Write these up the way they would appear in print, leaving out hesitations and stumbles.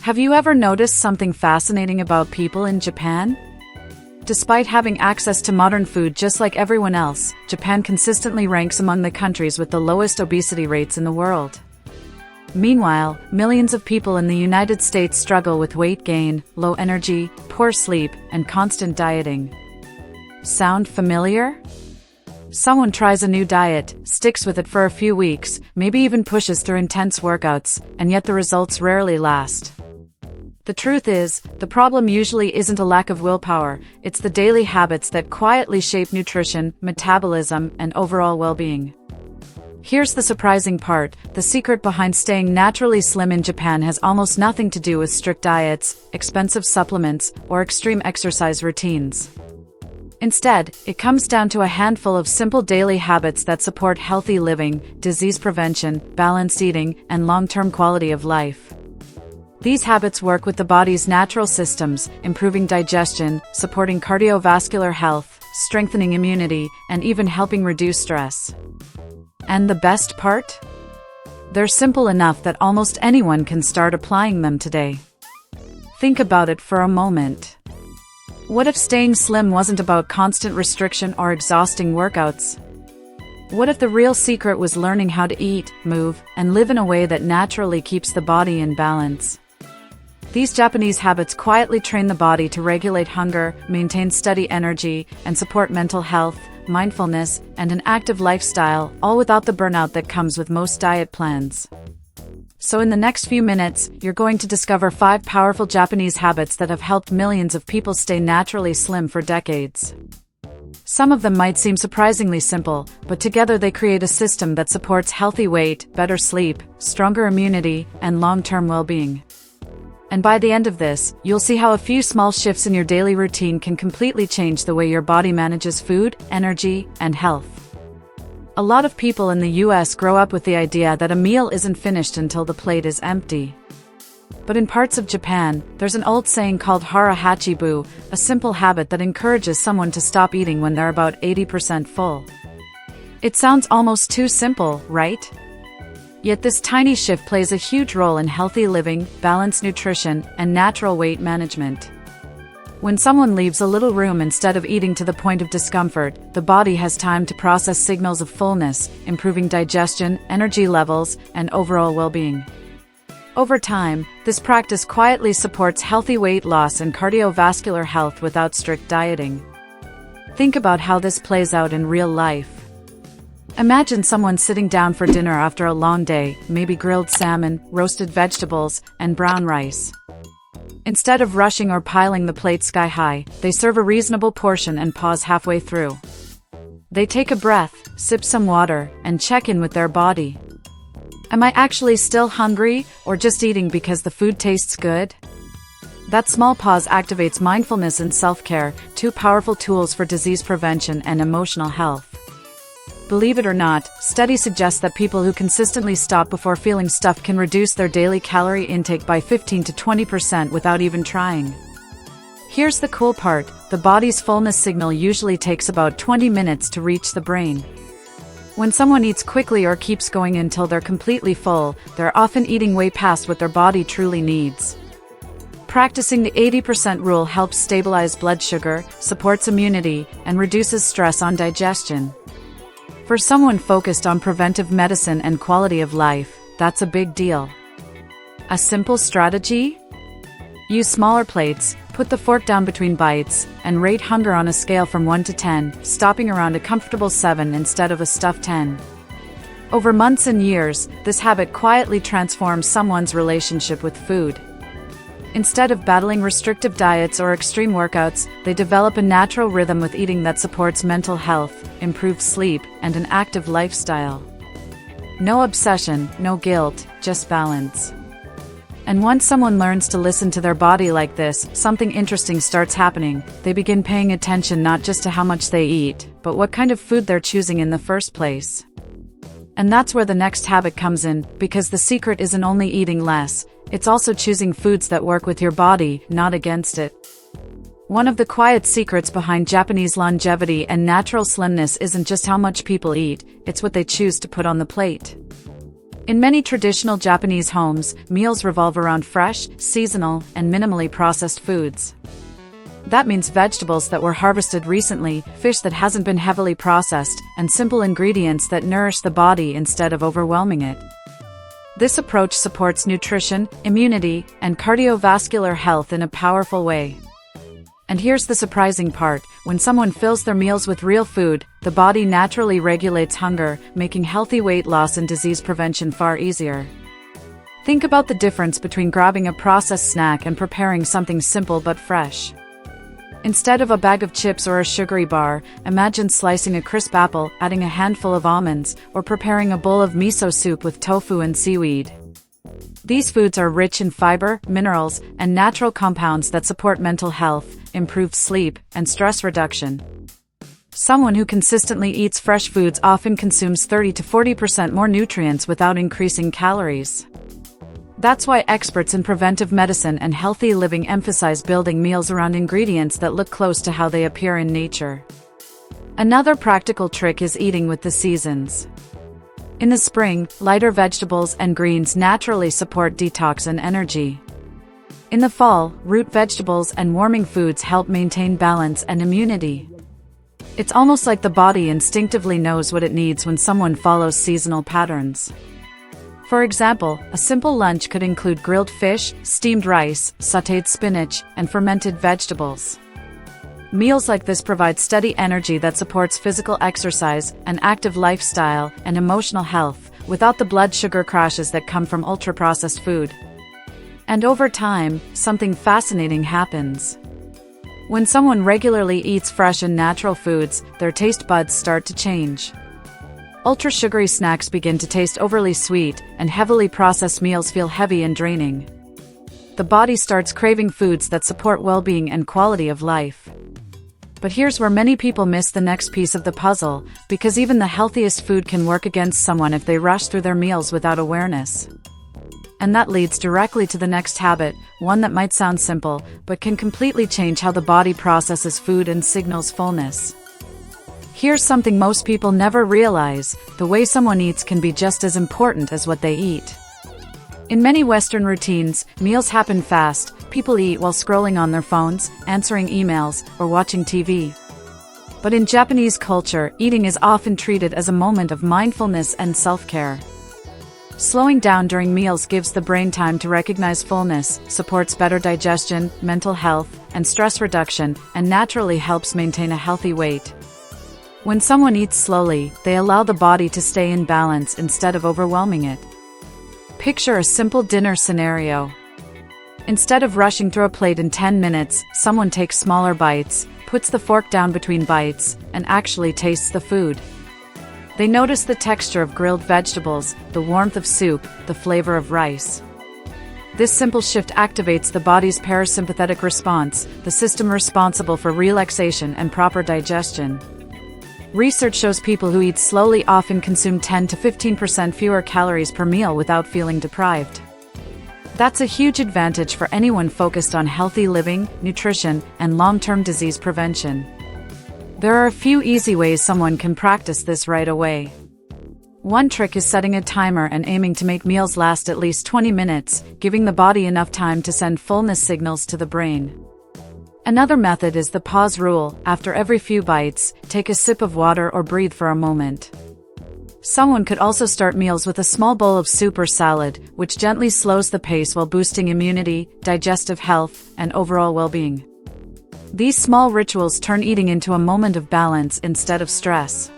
Have you ever noticed something fascinating about people in Japan? Despite having access to modern food just like everyone else, Japan consistently ranks among the countries with the lowest obesity rates in the world. Meanwhile, millions of people in the United States struggle with weight gain, low energy, poor sleep, and constant dieting. Sound familiar? Someone tries a new diet, sticks with it for a few weeks, maybe even pushes through intense workouts, and yet the results rarely last. The truth is, the problem usually isn't a lack of willpower, it's the daily habits that quietly shape nutrition, metabolism, and overall well-being. Here's the surprising part: the secret behind staying naturally slim in Japan has almost nothing to do with strict diets, expensive supplements, or extreme exercise routines. Instead, it comes down to a handful of simple daily habits that support healthy living, disease prevention, balanced eating, and long-term quality of life. These habits work with the body's natural systems, improving digestion, supporting cardiovascular health, strengthening immunity, and even helping reduce stress. And the best part? They're simple enough that almost anyone can start applying them today. Think about it for a moment. What if staying slim wasn't about constant restriction or exhausting workouts? What if the real secret was learning how to eat, move, and live in a way that naturally keeps the body in balance? These Japanese habits quietly train the body to regulate hunger, maintain steady energy, and support mental health, mindfulness, and an active lifestyle, all without the burnout that comes with most diet plans. So in the next few minutes, you're going to discover 5 powerful Japanese habits that have helped millions of people stay naturally slim for decades. Some of them might seem surprisingly simple, but together they create a system that supports healthy weight, better sleep, stronger immunity, and long-term well-being. And by the end of this, you'll see how a few small shifts in your daily routine can completely change the way your body manages food, energy, and health. A lot of people in the US grow up with the idea that a meal isn't finished until the plate is empty. But in parts of Japan, there's an old saying called hara hachibu, a simple habit that encourages someone to stop eating when they're about 80% full. It sounds almost too simple, right? Yet this tiny shift plays a huge role in healthy living, balanced nutrition, and natural weight management. When someone leaves a little room instead of eating to the point of discomfort, the body has time to process signals of fullness, improving digestion, energy levels, and overall well-being. Over time, this practice quietly supports healthy weight loss and cardiovascular health without strict dieting. Think about how this plays out in real life. Imagine someone sitting down for dinner after a long day, maybe grilled salmon, roasted vegetables, and brown rice. Instead of rushing or piling the plate sky high, they serve a reasonable portion and pause halfway through. They take a breath, sip some water, and check in with their body. Am I actually still hungry, or just eating because the food tastes good? That small pause activates mindfulness and self-care, 2 powerful tools for disease prevention and emotional health. Believe it or not, studies suggest that people who consistently stop before feeling stuffed can reduce their daily calorie intake by 15 to 20% without even trying. Here's the cool part: the body's fullness signal usually takes about 20 minutes to reach the brain. When someone eats quickly or keeps going until they're completely full, they're often eating way past what their body truly needs. Practicing the 80% rule helps stabilize blood sugar, supports immunity, and reduces stress on digestion. For someone focused on preventive medicine and quality of life, that's a big deal. A simple strategy? Use smaller plates, put the fork down between bites, and rate hunger on a scale from 1 to 10, stopping around a comfortable 7 instead of a stuffed 10. Over months and years, this habit quietly transforms someone's relationship with food. Instead of battling restrictive diets or extreme workouts, they develop a natural rhythm with eating that supports mental health, improved sleep, and an active lifestyle. No obsession, no guilt, just balance. And once someone learns to listen to their body like this, something interesting starts happening. They begin paying attention not just to how much they eat, but what kind of food they're choosing in the first place. And that's where the next habit comes in, because the secret isn't only eating less, it's also choosing foods that work with your body, not against it. One of the quiet secrets behind Japanese longevity and natural slimness isn't just how much people eat, it's what they choose to put on the plate. In many traditional Japanese homes, meals revolve around fresh, seasonal, and minimally processed foods. That means vegetables that were harvested recently, fish that hasn't been heavily processed, and simple ingredients that nourish the body instead of overwhelming it. This approach supports nutrition, immunity, and cardiovascular health in a powerful way. And here's the surprising part: when someone fills their meals with real food, the body naturally regulates hunger, making healthy weight loss and disease prevention far easier. Think about the difference between grabbing a processed snack and preparing something simple but fresh. Instead of a bag of chips or a sugary bar, imagine slicing a crisp apple, adding a handful of almonds, or preparing a bowl of miso soup with tofu and seaweed. These foods are rich in fiber, minerals, and natural compounds that support mental health, improve sleep, and stress reduction. Someone who consistently eats fresh foods often consumes 30 to 40% more nutrients without increasing calories. That's why experts in preventive medicine and healthy living emphasize building meals around ingredients that look close to how they appear in nature. Another practical trick is eating with the seasons. In the spring, lighter vegetables and greens naturally support detox and energy. In the fall, root vegetables and warming foods help maintain balance and immunity. It's almost like the body instinctively knows what it needs when someone follows seasonal patterns. For example, a simple lunch could include grilled fish, steamed rice, sautéed spinach, and fermented vegetables. Meals like this provide steady energy that supports physical exercise, an active lifestyle, and emotional health, without the blood sugar crashes that come from ultra-processed food. And over time, something fascinating happens. When someone regularly eats fresh and natural foods, their taste buds start to change. Ultra-sugary snacks begin to taste overly sweet, and heavily processed meals feel heavy and draining. The body starts craving foods that support well-being and quality of life. But here's where many people miss the next piece of the puzzle, because even the healthiest food can work against someone if they rush through their meals without awareness. And that leads directly to the next habit, one that might sound simple, but can completely change how the body processes food and signals fullness. Here's something most people never realize: the way someone eats can be just as important as what they eat. In many Western routines, meals happen fast. People eat while scrolling on their phones, answering emails, or watching TV. But in Japanese culture, eating is often treated as a moment of mindfulness and self-care. Slowing down during meals gives the brain time to recognize fullness, supports better digestion, mental health, and stress reduction, and naturally helps maintain a healthy weight. When someone eats slowly, they allow the body to stay in balance instead of overwhelming it. Picture a simple dinner scenario. Instead of rushing through a plate in 10 minutes, someone takes smaller bites, puts the fork down between bites, and actually tastes the food. They notice the texture of grilled vegetables, the warmth of soup, the flavor of rice. This simple shift activates the body's parasympathetic response, the system responsible for relaxation and proper digestion. Research shows people who eat slowly often consume 10 to 15% fewer calories per meal without feeling deprived. That's a huge advantage for anyone focused on healthy living, nutrition, and long-term disease prevention. There are a few easy ways someone can practice this right away. One trick is setting a timer and aiming to make meals last at least 20 minutes, giving the body enough time to send fullness signals to the brain. Another method is the pause rule. After every few bites, take a sip of water or breathe for a moment. Someone could also start meals with a small bowl of soup or salad, which gently slows the pace while boosting immunity, digestive health, and overall well-being. These small rituals turn eating into a moment of balance instead of stress.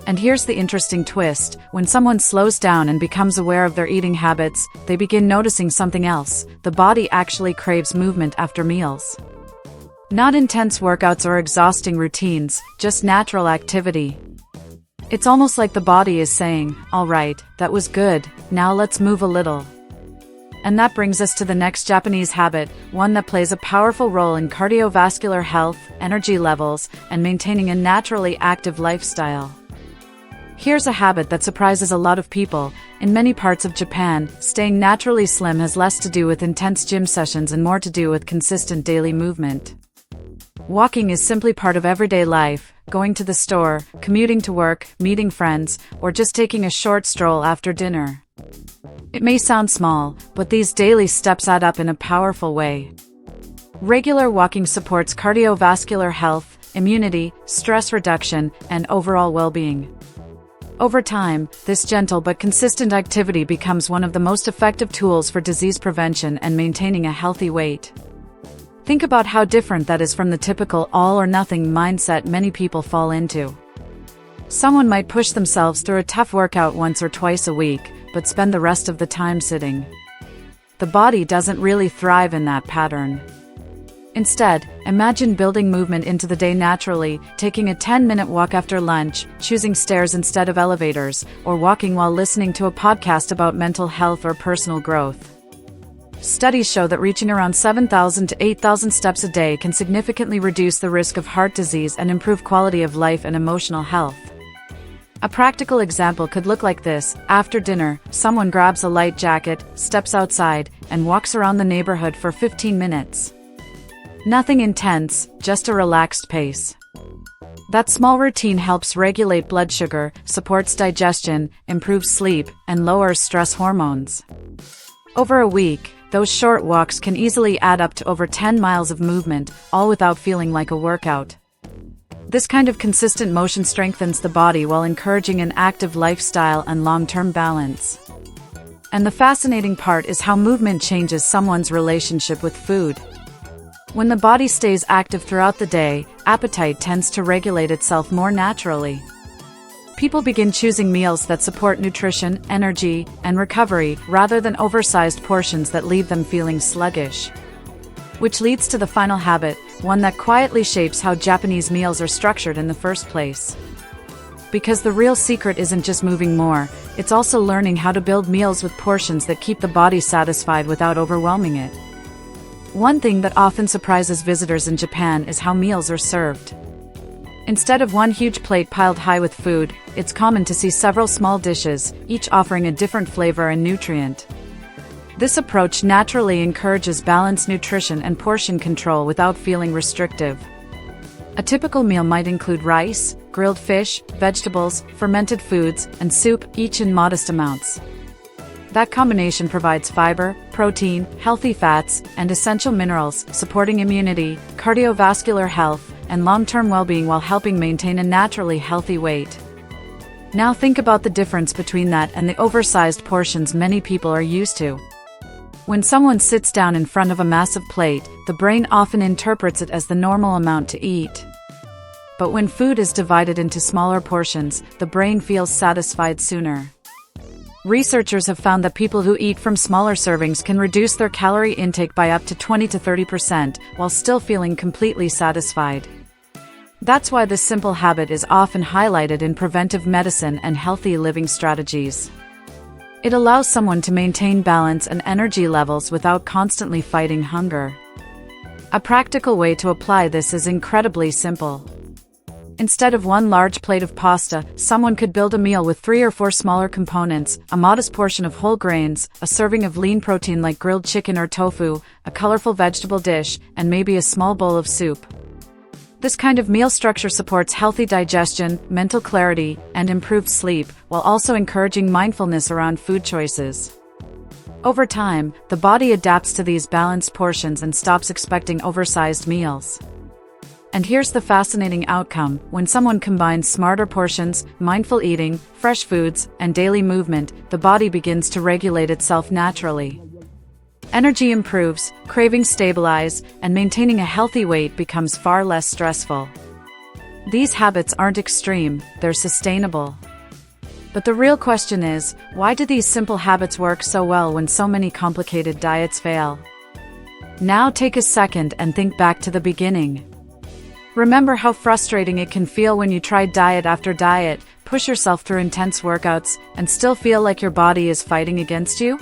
And here's the interesting twist: when someone slows down and becomes aware of their eating habits, they begin noticing something else. The body actually craves movement after meals. Not intense workouts or exhausting routines, just natural activity. It's almost like the body is saying, "All right, that was good, now let's move a little." And that brings us to the next Japanese habit, one that plays a powerful role in cardiovascular health, energy levels, and maintaining a naturally active lifestyle. Here's a habit that surprises a lot of people. In many parts of Japan, staying naturally slim has less to do with intense gym sessions and more to do with consistent daily movement. Walking is simply part of everyday life, going to the store, commuting to work, meeting friends, or just taking a short stroll after dinner. It may sound small, but these daily steps add up in a powerful way. Regular walking supports cardiovascular health, immunity, stress reduction, and overall well-being. Over time, this gentle but consistent activity becomes one of the most effective tools for disease prevention and maintaining a healthy weight. Think about how different that is from the typical all-or-nothing mindset many people fall into. Someone might push themselves through a tough workout once or twice a week, but spend the rest of the time sitting. The body doesn't really thrive in that pattern. Instead, imagine building movement into the day naturally, taking a 10-minute walk after lunch, choosing stairs instead of elevators, or walking while listening to a podcast about mental health or personal growth. Studies show that reaching around 7,000 to 8,000 steps a day can significantly reduce the risk of heart disease and improve quality of life and emotional health. A practical example could look like this. After dinner, someone grabs a light jacket, steps outside, and walks around the neighborhood for 15 minutes. Nothing intense, just a relaxed pace. That small routine helps regulate blood sugar, supports digestion, improves sleep, and lowers stress hormones. Over a week, those short walks can easily add up to over 10 miles of movement, all without feeling like a workout. This kind of consistent motion strengthens the body while encouraging an active lifestyle and long-term balance. And the fascinating part is how movement changes someone's relationship with food. When the body stays active throughout the day, appetite tends to regulate itself more naturally. People begin choosing meals that support nutrition, energy, and recovery, rather than oversized portions that leave them feeling sluggish. Which leads to the final habit, one that quietly shapes how Japanese meals are structured in the first place. Because the real secret isn't just moving more, it's also learning how to build meals with portions that keep the body satisfied without overwhelming it. One thing that often surprises visitors in Japan is how meals are served. Instead of one huge plate piled high with food, it's common to see several small dishes, each offering a different flavor and nutrient. This approach naturally encourages balanced nutrition and portion control without feeling restrictive. A typical meal might include rice, grilled fish, vegetables, fermented foods, and soup, each in modest amounts. That combination provides fiber, protein, healthy fats, and essential minerals, supporting immunity, cardiovascular health, and long-term well-being while helping maintain a naturally healthy weight. Now think about the difference between that and the oversized portions many people are used to. When someone sits down in front of a massive plate, the brain often interprets it as the normal amount to eat. But when food is divided into smaller portions, the brain feels satisfied sooner. Researchers have found that people who eat from smaller servings can reduce their calorie intake by up to 20 to 30% while still feeling completely satisfied. That's why this simple habit is often highlighted in preventive medicine and healthy living strategies. It allows someone to maintain balance and energy levels without constantly fighting hunger. A practical way to apply this is incredibly simple. Instead of one large plate of pasta, someone could build a meal with 3 or 4 smaller components: a modest portion of whole grains, a serving of lean protein like grilled chicken or tofu, a colorful vegetable dish, and maybe a small bowl of soup. This kind of meal structure supports healthy digestion, mental clarity, and improved sleep, while also encouraging mindfulness around food choices. Over time, the body adapts to these balanced portions and stops expecting oversized meals. And here's the fascinating outcome: when someone combines smarter portions, mindful eating, fresh foods, and daily movement, the body begins to regulate itself naturally. Energy improves, cravings stabilize, and maintaining a healthy weight becomes far less stressful. These habits aren't extreme, they're sustainable. But the real question is, why do these simple habits work so well when so many complicated diets fail? Now take a second and think back to the beginning. Remember how frustrating it can feel when you try diet after diet, push yourself through intense workouts, and still feel like your body is fighting against you?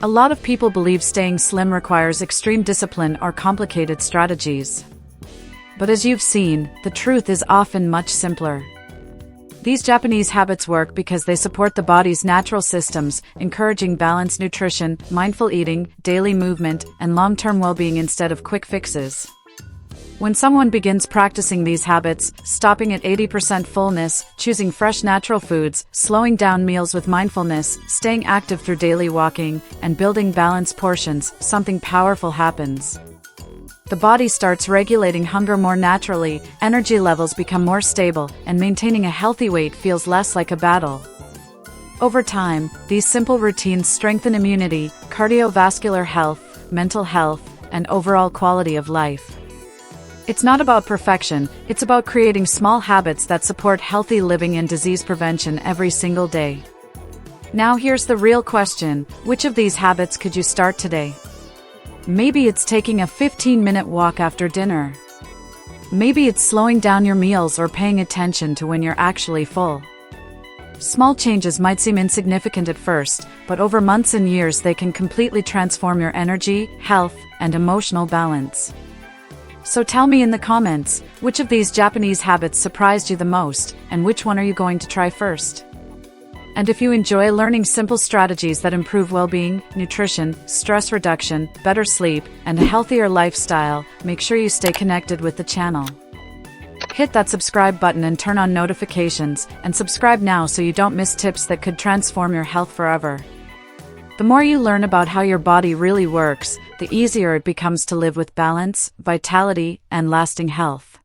A lot of people believe staying slim requires extreme discipline or complicated strategies. But as you've seen, the truth is often much simpler. These Japanese habits work because they support the body's natural systems, encouraging balanced nutrition, mindful eating, daily movement, and long-term well-being instead of quick fixes. When someone begins practicing these habits, stopping at 80% fullness, choosing fresh natural foods, slowing down meals with mindfulness, staying active through daily walking, and building balanced portions, something powerful happens. The body starts regulating hunger more naturally, energy levels become more stable, and maintaining a healthy weight feels less like a battle. Over time, these simple routines strengthen immunity, cardiovascular health, mental health, and overall quality of life. It's not about perfection, it's about creating small habits that support healthy living and disease prevention every single day. Now here's the real question: which of these habits could you start today? Maybe it's taking a 15-minute walk after dinner. Maybe it's slowing down your meals or paying attention to when you're actually full. Small changes might seem insignificant at first, but over months and years they can completely transform your energy, health, and emotional balance. So tell me in the comments, which of these Japanese habits surprised you the most, and which one are you going to try first? And if you enjoy learning simple strategies that improve well-being, nutrition, stress reduction, better sleep, and a healthier lifestyle, make sure you stay connected with the channel. Hit that subscribe button and turn on notifications, and subscribe now so you don't miss tips that could transform your health forever. The more you learn about how your body really works, the easier it becomes to live with balance, vitality, and lasting health.